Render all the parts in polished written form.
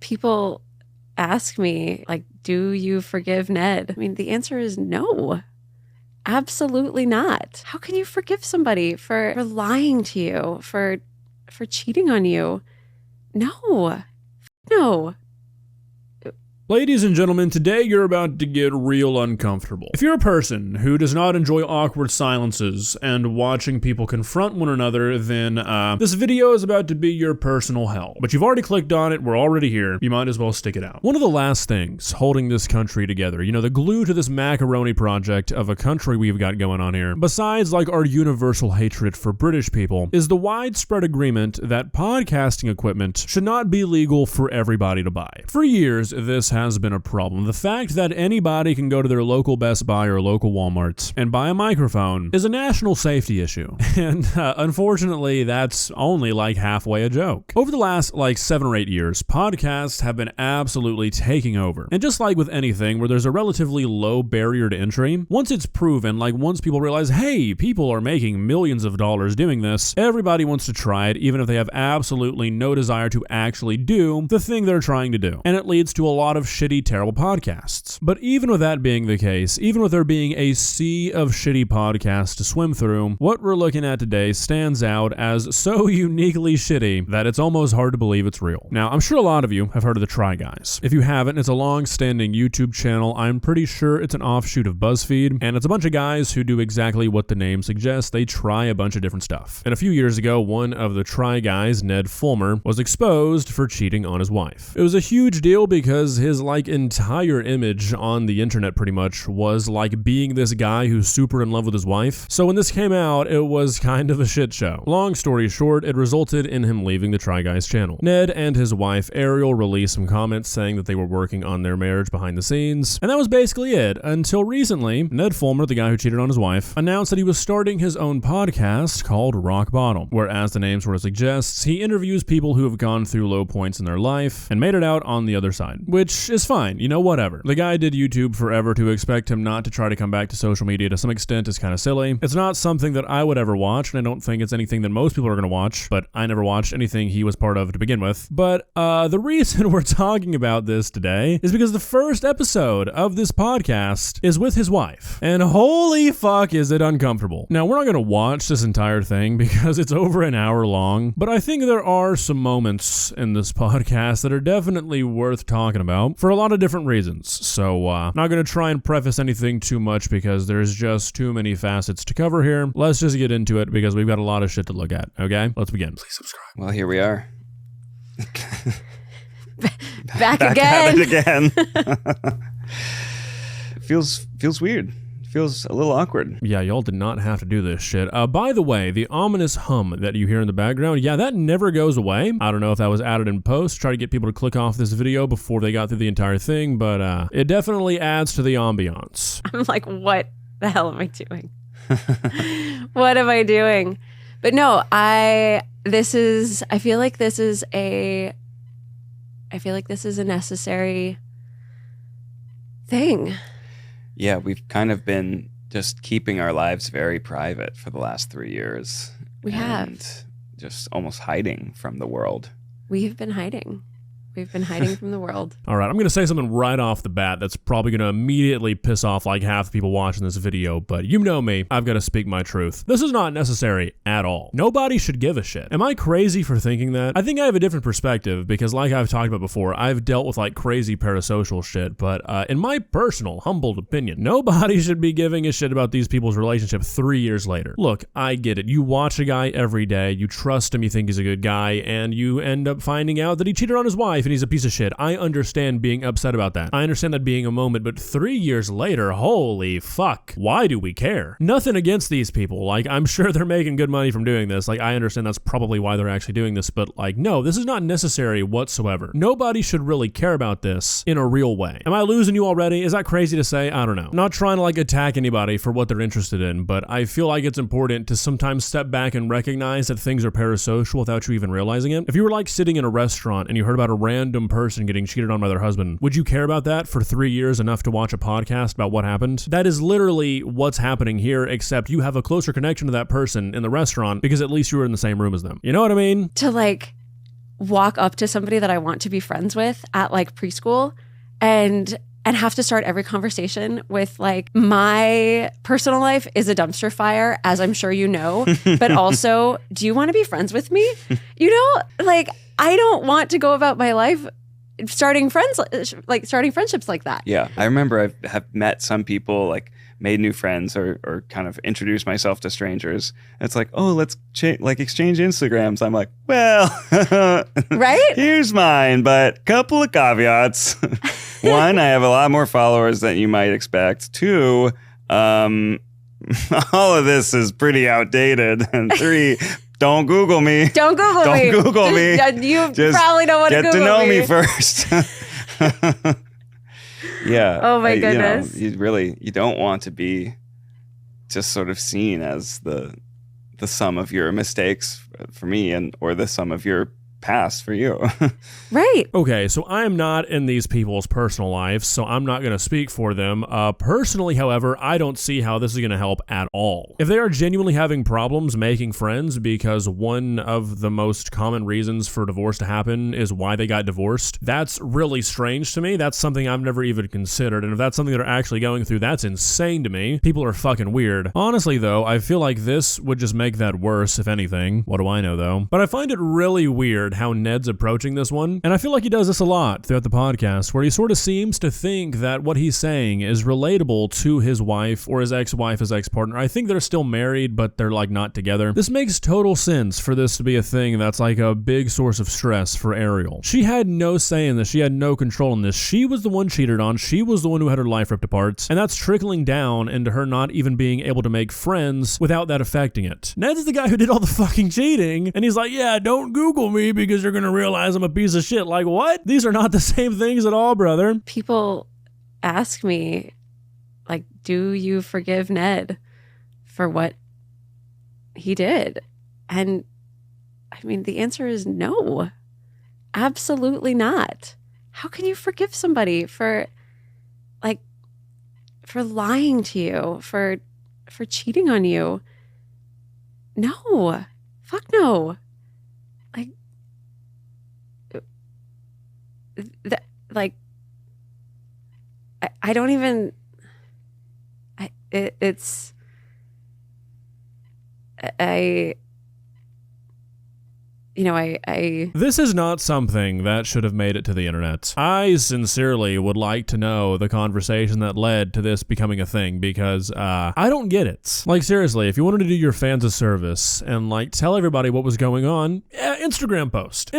people ask me, like, do you forgive Ned? I mean, the answer is no. Absolutely not. How can you forgive somebody for lying to you, for cheating on you? No. No. Ladies and gentlemen, today you're about to get real uncomfortable. If you're a person who does not enjoy awkward silences and watching people confront one another, then this video is about to be your personal hell. But you've already clicked on it, we're already here, you might as well stick it out. One of the last things holding this country together, you know, the glue to this macaroni project of a country we've got going on here, besides like our universal hatred for British people, is the widespread agreement that podcasting equipment should not be legal for everybody to buy. For years, this has been a problem. The fact that anybody can go to their local Best Buy or local Walmart and buy a microphone is a national safety issue. And unfortunately, that's only like halfway a joke. Over the last like 7 or 8 years, podcasts have been absolutely taking over. And just like with anything where there's a relatively low barrier to entry, once it's proven, like once people realize, hey, people are making millions of dollars doing this, everybody wants to try it, even if they have absolutely no desire to actually do the thing they're trying to do. And it leads to a lot of shitty, terrible podcasts. But even with that being the case, even with there being a sea of shitty podcasts to swim through, what we're looking at today stands out as so uniquely shitty that it's almost hard to believe it's real. Now, I'm sure a lot of you have heard of the Try Guys. If you haven't, it's a long-standing YouTube channel. I'm pretty sure it's an offshoot of BuzzFeed, and it's a bunch of guys who do exactly what the name suggests. They try a bunch of different stuff. And a few years ago, one of the Try Guys, Ned Fulmer, was exposed for cheating on his wife. It was a huge deal because his entire image on the internet pretty much was like being this guy who's super in love with his wife. So when this came out, it was kind of a shit show. Long story short, it resulted in him leaving the Try Guys channel. Ned and his wife Ariel released some comments saying that they were working on their marriage behind the scenes, and that was basically it until recently. Ned Fulmer, the guy who cheated on his wife, announced that he was starting his own podcast called Rock Bottom, where, as the name sort of suggests, he interviews people who have gone through low points in their life and made it out on the other side, which is fine. You know, whatever. The guy did YouTube forever. To expect him not to try to come back to social media to some extent is kind of silly. It's not something that I would ever watch, and I don't think it's anything that most people are going to watch, but I never watched anything he was part of to begin with. But the reason we're talking about this today is because the first episode of this podcast is with his wife, and holy fuck is it uncomfortable. Now, we're not going to watch this entire thing because it's over an hour long, but I think there are some moments in this podcast that are definitely worth talking about for a lot of different reasons. So not going to try and preface anything too much because there's just too many facets to cover here. Let's just get into it because we've got a lot of shit to look at. Okay, let's begin. Please subscribe. Well, here we are. Back again. At it again. It feels weird. Feels a little awkward. Yeah, y'all did not have to do this shit. By the way, the ominous hum that you hear in the background, yeah, that never goes away. I don't know if that was added in post, try to get people to click off this video before they got through the entire thing, but it definitely adds to the ambiance. I'm like, what the hell am I doing? What am I doing? But no, I feel like this is a necessary thing. Yeah, we've kind of been just keeping our lives very private for the last 3 years. We have. Just almost hiding from the world. We've been hiding. We've been hiding from the world. All right, I'm going to say something right off the bat that's probably going to immediately piss off like half the people watching this video, but you know me, I've got to speak my truth. This is not necessary at all. Nobody should give a shit. Am I crazy for thinking that? I think I have a different perspective because like I've talked about before, I've dealt with like crazy parasocial shit, but in my personal, humbled opinion, nobody should be giving a shit about these people's relationship 3 years later. Look, I get it. You watch a guy every day, you trust him, you think he's a good guy, and you end up finding out that he cheated on his wife and he's a piece of shit. I understand being upset about that. I understand that being a moment, but 3 years later, holy fuck. Why do we care? Nothing against these people. Like, I'm sure they're making good money from doing this. Like, I understand that's probably why they're actually doing this, but like, no, this is not necessary whatsoever. Nobody should really care about this in a real way. Am I losing you already? Is that crazy to say? I don't know. I'm not trying to like attack anybody for what they're interested in, but I feel like it's important to sometimes step back and recognize that things are parasocial without you even realizing it. If you were like sitting in a restaurant and you heard about a random person getting cheated on by their husband, would you care about that for 3 years enough to watch a podcast about what happened? That is literally what's happening here, except you have a closer connection to that person in the restaurant because at least you were in the same room as them. You know what I mean? To like walk up to somebody that I want to be friends with at like preschool and have to start every conversation with like, my personal life is a dumpster fire, as I'm sure you know, but also, do you want to be friends with me? You know, like, I don't want to go about my life starting friendships like that. Yeah. I remember I have met some people, like made new friends or kind of introduced myself to strangers. And it's like, oh, let's exchange Instagrams. I'm like, well, right? Here's mine, but couple of caveats. One, I have a lot more followers than you might expect. Two, all of this is pretty outdated. And three, don't Google me. Don't Google me. Don't Google me. You Just probably don't want to Google get to know me. me first. Yeah. Oh my goodness. You don't want to be just sort of seen as the sum of your mistakes for me or the sum of your past for you. Right. Okay, so I am not in these people's personal lives, so I'm not going to speak for them. Personally, however, I don't see how this is going to help at all. If they are genuinely having problems making friends because one of the most common reasons for divorce to happen is why they got divorced, that's really strange to me. That's something I've never even considered, and if that's something they're actually going through, that's insane to me. People are fucking weird. Honestly, though, I feel like this would just make that worse, if anything. What do I know, though? But I find it really weird how Ned's approaching this one, and I feel like he does this a lot throughout the podcast, where he sort of seems to think that what he's saying is relatable to his wife or his ex-wife, his ex-partner. I think they're still married, but they're like not together. This makes total sense for this to be a thing that's like a big source of stress for Ariel. She had no say in this. She had no control in this. She was the one cheated on. She was the one who had her life ripped apart, and that's trickling down into her not even being able to make friends without that affecting it. Ned's the guy who did all the fucking cheating, and he's like, yeah, don't Google me because you're gonna realize I'm a piece of shit. Like, what? These are not the same things at all, brother. People ask me, like, do you forgive Ned for what he did? And I mean, the answer is no. Absolutely not. How can you forgive somebody for lying to you, for cheating on you? No. Fuck no. I don't even, This is not something that should have made it to the internet. I sincerely would like to know the conversation that led to this becoming a thing, because I don't get it. Like, seriously, if you wanted to do your fans a service and like tell everybody what was going on, Instagram post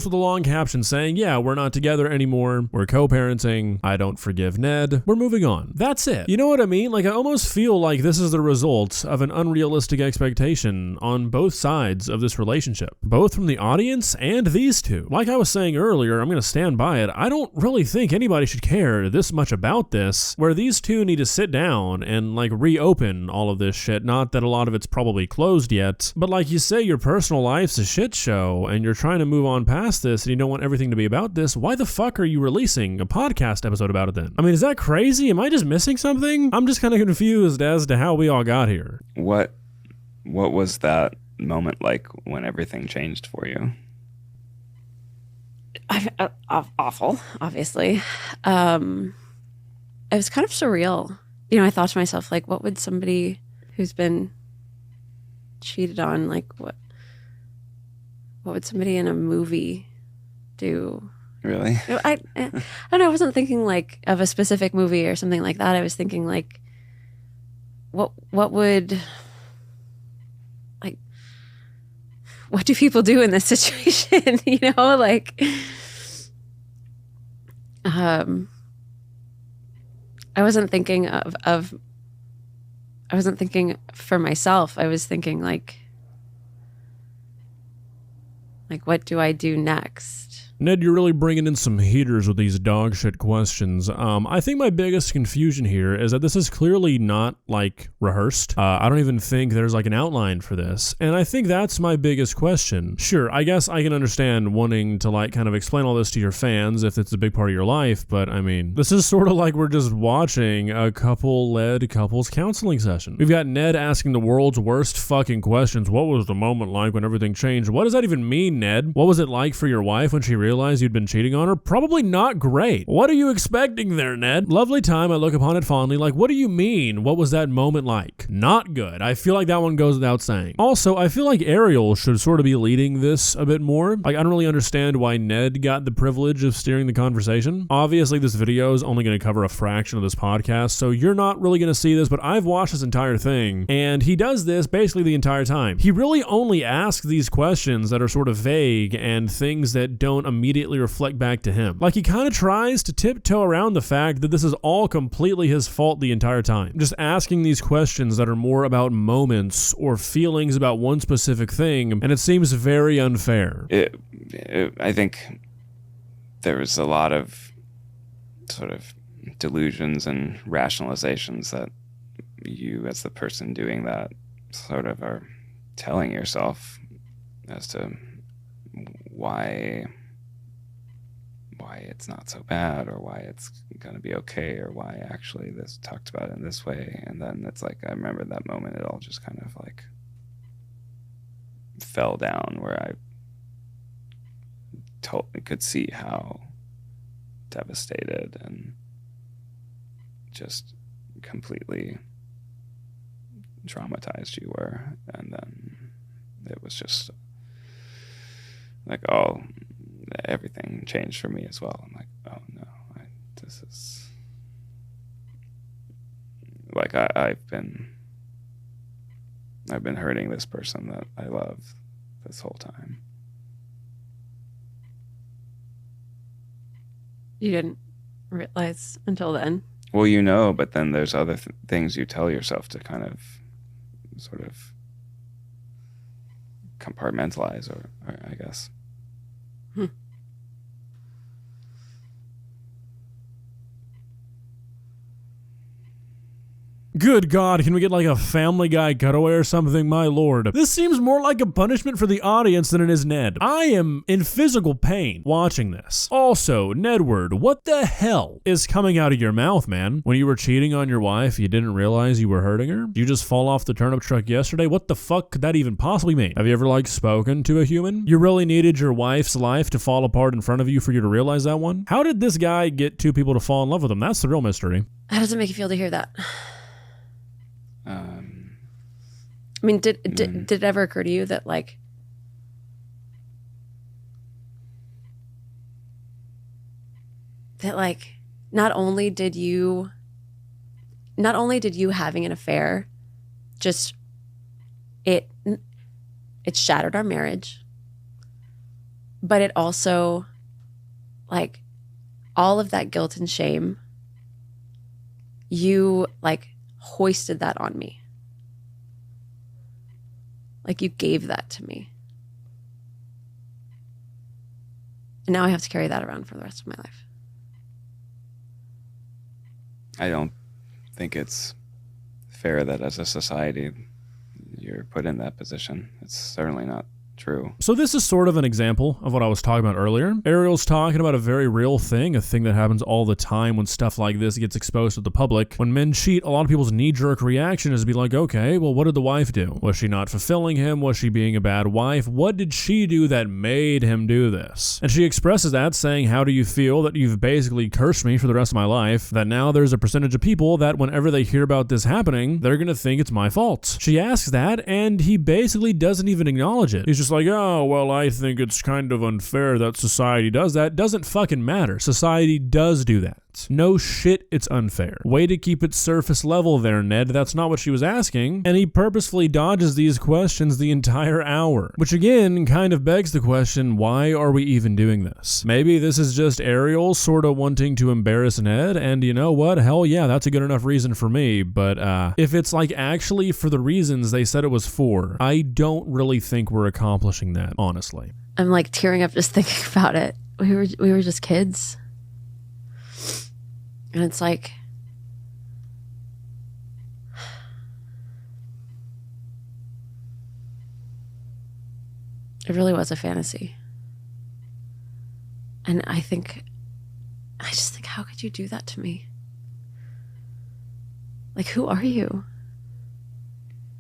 with a long caption saying, yeah, we're not together anymore, we're co-parenting, I don't forgive Ned, we're moving on. That's it. You know what I mean? Like, I almost feel like this is the result of an unrealistic expectation on both sides of this relationship, both from the audience and these two. Like I was saying earlier, I'm going to stand by it, I don't really think anybody should care this much about this, where these two need to sit down and like reopen all of this shit. Not that a lot of it's probably closed yet, but like you say, your personal life's a shit show and you're trying to move on past this and you don't want everything to be about this. Why the fuck are you releasing a podcast episode about it then? I mean, is that crazy? Am I just missing something? I'm just kind of confused as to how we all got here. What was that moment like when everything changed for you? Awful, obviously. It was kind of surreal. You know, I thought to myself, like, what would somebody who's been cheated on, like, what would somebody in a movie do? Really? I don't know. I wasn't thinking like of a specific movie or something like that. I was thinking like, what do people do in this situation? You know, like, I wasn't thinking I wasn't thinking for myself. I was thinking like, what do I do next? Ned, you're really bringing in some heaters with these dog shit questions. I think my biggest confusion here is that this is clearly not, like, rehearsed. I don't even think there's, like, an outline for this. And I think that's my biggest question. Sure, I guess I can understand wanting to, like, kind of explain all this to your fans if it's a big part of your life, but, I mean, this is sort of like we're just watching a couple-led couples counseling session. We've got Ned asking the world's worst fucking questions. What was the moment like when everything changed? What does that even mean, Ned? What was it like for your wife when she realized you'd been cheating on her? Probably not great. What are you expecting there, Ned? Lovely time, I look upon it fondly. Like, what do you mean? What was that moment like? Not good. I feel like that one goes without saying. Also, I feel like Ariel should sort of be leading this a bit more. Like, I don't really understand why Ned got the privilege of steering the conversation. Obviously, this video is only going to cover a fraction of this podcast, so you're not really going to see this, but I've watched this entire thing, and he does this basically the entire time. He really only asks these questions that are sort of vague and things that don't immediately reflect back to him. Like, he kind of tries to tiptoe around the fact that this is all completely his fault the entire time. Just asking these questions that are more about moments or feelings about one specific thing, and it seems very unfair. I think there was a lot of sort of delusions and rationalizations that you, as the person doing that, sort of are telling yourself as to why it's not so bad, or why it's going to be okay, or why actually this talked about it in this way. And then it's like, I remember that moment, it all just kind of like fell down, where I totally could see how devastated and just completely traumatized you were. And then it was just like, oh, everything changed for me as well. I'm like, oh no, this is like, I've been hurting this person that I love this whole time. You didn't realize until then? Well, you know, but then there's other things you tell yourself to kind of sort of compartmentalize, or I guess. Good God, can we get like a Family Guy cutaway or something? My lord. This seems more like a punishment for the audience than it is Ned. I am in physical pain watching this. Also, Nedward, what the hell is coming out of your mouth, man? When you were cheating on your wife, you didn't realize you were hurting her? Did you just fall off the turnip truck yesterday? What the fuck could that even possibly mean? Have you ever like spoken to a human? You really needed your wife's life to fall apart in front of you for you to realize that one? How did this guy get two people to fall in love with him? That's the real mystery. How does it make you feel to hear that? I mean, did it ever occur to you that like not only did you having an affair just it shattered our marriage, but it also, like, all of that guilt and shame, you like hoisted that on me. Like, you gave that to me. And now I have to carry that around for the rest of my life. I don't think it's fair that as a society you're put in that position. It's certainly not true. So this is sort of an example of what I was talking about earlier. Ariel's talking about a very real thing, a thing that happens all the time when stuff like this gets exposed to the public. When men cheat, a lot of people's knee-jerk reaction is to be like, okay, well, what did the wife do? Was she not fulfilling him? Was she being a bad wife? What did she do that made him do this? And she expresses that saying, how do you feel that you've basically cursed me for the rest of my life? That now there's a percentage of people that whenever they hear about this happening, they're gonna think it's my fault. She asks that, and he basically doesn't even acknowledge it. He's just like, oh, well, I think it's kind of unfair that society does that. Doesn't fucking matter. Society does do that. that. No shit, it's unfair. Way to keep it surface level there, Ned. That's not what she was asking. And he purposefully dodges these questions the entire hour. Which again, kind of begs the question, why are we even doing this? Maybe this is just Ariel sort of wanting to embarrass Ned, and you know what? Hell yeah, that's a good enough reason for me. But if it's like actually for the reasons they said it was for, I don't really think we're accomplishing that, honestly. I'm like tearing up just thinking about it. We were just kids. And it's like, it really was a fantasy. And I just think, how could you do that to me? Like, who are you?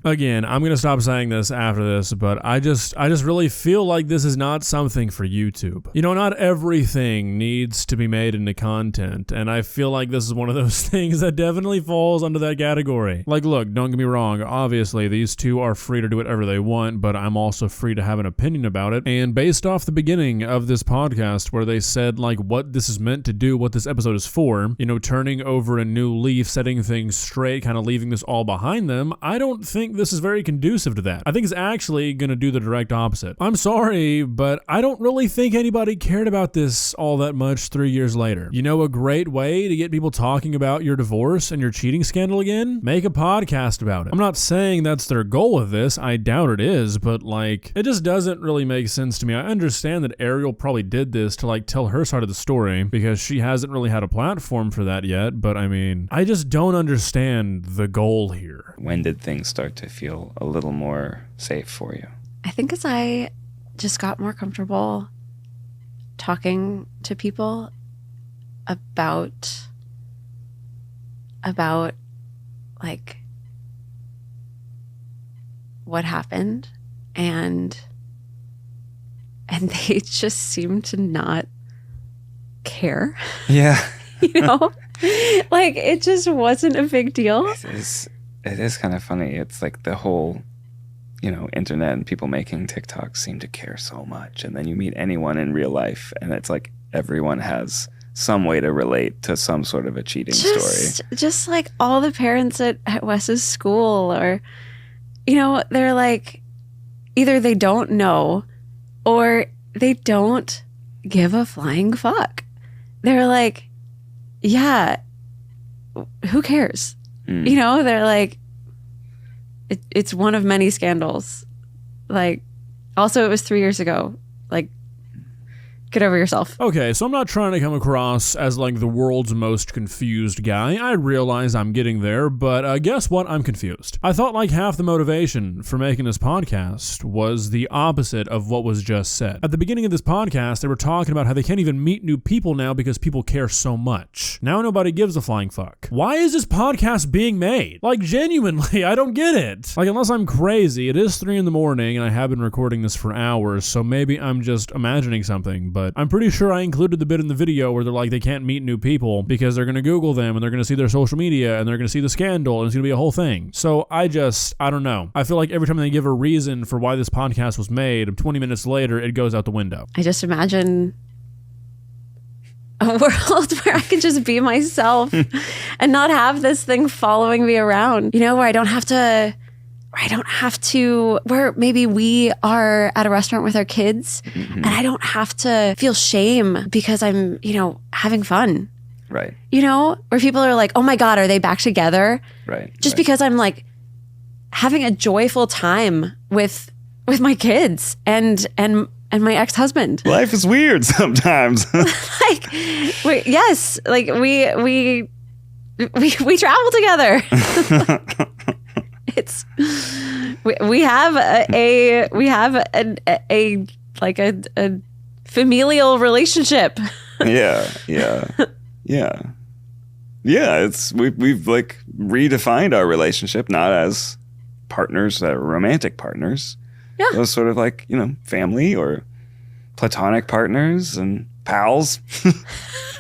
Again, I'm going to stop saying this after this, but I just really feel like this is not something for YouTube. You know, not everything needs to be made into content, and I feel like this is one of those things that definitely falls under that category. Like, look, don't get me wrong, obviously these two are free to do whatever they want, but I'm also free to have an opinion about it, and based off the beginning of this podcast where they said, like, what this is meant to do, what this episode is for, you know, turning over a new leaf, setting things straight, kind of leaving this all behind them, I don't think this is very conducive to that. I think it's actually going to do the direct opposite. I'm sorry, but I don't really think anybody cared about this all that much 3 years later. You know, a great way to get people talking about your divorce and your cheating scandal again? Make a podcast about it. I'm not saying that's their goal with this. I doubt it is, but like, it just doesn't really make sense to me. I understand that Ariel probably did this to like tell her side of the story because she hasn't really had a platform for that yet, but I mean, I just don't understand the goal here. When did things start to feel a little more safe for you? I think as I just got more comfortable talking to people about like what happened, and they just seemed to not care. Yeah. You know? Like, it just wasn't a big deal. It is kind of funny. It's like the whole, you know, internet and people making TikToks seem to care so much. And then you meet anyone in real life and it's like everyone has some way to relate to some sort of a cheating story. Just like all the parents at Wes's school, or, you know, they're like, either they don't know or they don't give a flying fuck. They're like, yeah, who cares? You know, they're like, it's one of many scandals. Like, also, it was 3 years ago. Like, get over yourself. Okay, so I'm not trying to come across as like the world's most confused guy. I realize I'm getting there, but guess what? I'm confused. I thought like half the motivation for making this podcast was the opposite of what was just said. At the beginning of this podcast, they were talking about how they can't even meet new people now because people care so much. Now nobody gives a flying fuck. Why is this podcast being made? Like, genuinely, I don't get it. Like, unless I'm crazy, it is 3 a.m. and I have been recording this for hours, so maybe I'm just imagining something, but I'm pretty sure I included the bit in the video where they're like, they can't meet new people because they're going to Google them and they're going to see their social media and they're going to see the scandal and it's going to be a whole thing. So I don't know. I feel like every time they give a reason for why this podcast was made, 20 minutes later, it goes out the window. I just imagine a world where I can just be myself and not have this thing following me around, you know, where I don't have to, where maybe we are at a restaurant with our kids and I don't have to feel shame because I'm, you know, having fun. Right. You know, where people are like, oh my God, are they back together? Right. Just because I'm like having a joyful time with my kids and my ex-husband. Life is weird sometimes. Yes, like we travel together. It's we have a familial relationship. Yeah. It's we've like redefined our relationship, not as partners that are romantic partners. Yeah, those sort of like, you know, family or platonic partners and pals.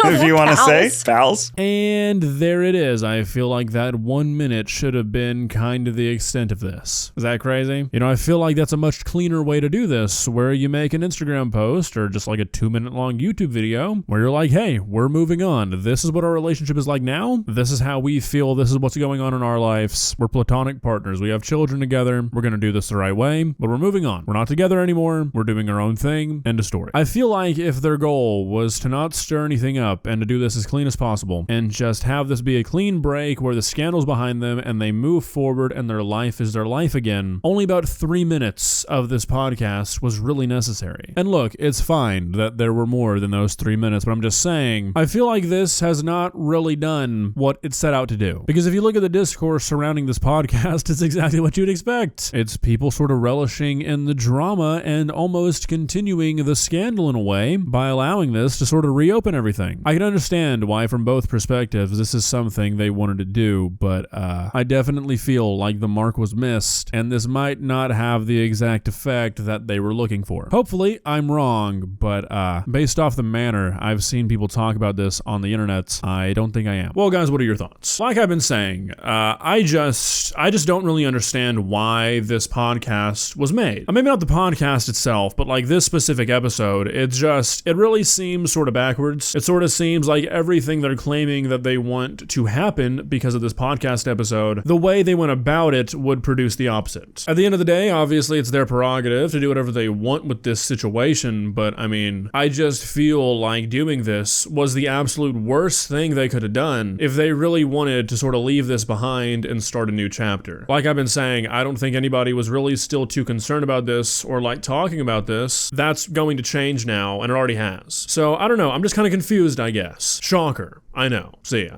if you want to say, Pals. pals. And there it is. I feel like that 1 minute should have been kind of the extent of this. Is that crazy? You know, I feel like that's a much cleaner way to do this, where you make an Instagram post or just like a 2-minute long YouTube video where you're like, hey, we're moving on. This is what our relationship is like now. This is how we feel. This is what's going on in our lives. We're platonic partners. We have children together. We're going to do this the right way, but we're moving on. We're not together anymore. We're doing our own thing. End of story. I feel like if their goal was to not stir anything up and to do this as clean as possible and just have this be a clean break where the scandal's behind them and they move forward and their life is their life again, only about 3 minutes of this podcast was really necessary. And look, it's fine that there were more than those 3 minutes, but I'm just saying, I feel like this has not really done what it set out to do. Because if you look at the discourse surrounding this podcast, it's exactly what you'd expect. It's people sort of relishing in the drama and almost continuing the scandal in a way by allowing this to sort of reopen everything. I can understand why from both perspectives this is something they wanted to do, but I definitely feel like the mark was missed and this might not have the exact effect that they were looking for. Hopefully I'm wrong, but based off the manner I've seen people talk about this on the internet, I don't think I am. Well guys, what are your thoughts? Like I've been saying, I just don't really understand why this podcast was made. Maybe not the podcast itself, but like this specific episode, it really seems sort of backwards. It sort of seems like everything they're claiming that they want to happen because of this podcast episode, the way they went about it would produce the opposite. At the end of the day, obviously it's their prerogative to do whatever they want with this situation, but I mean, I just feel like doing this was the absolute worst thing they could have done if they really wanted to sort of leave this behind and start a new chapter. Like I've been saying, I don't think anybody was really still too concerned about this or like talking about this. That's going to change now, and it already has. So I don't know, I'm just kind of confused, I guess. Shocker. I know. See ya.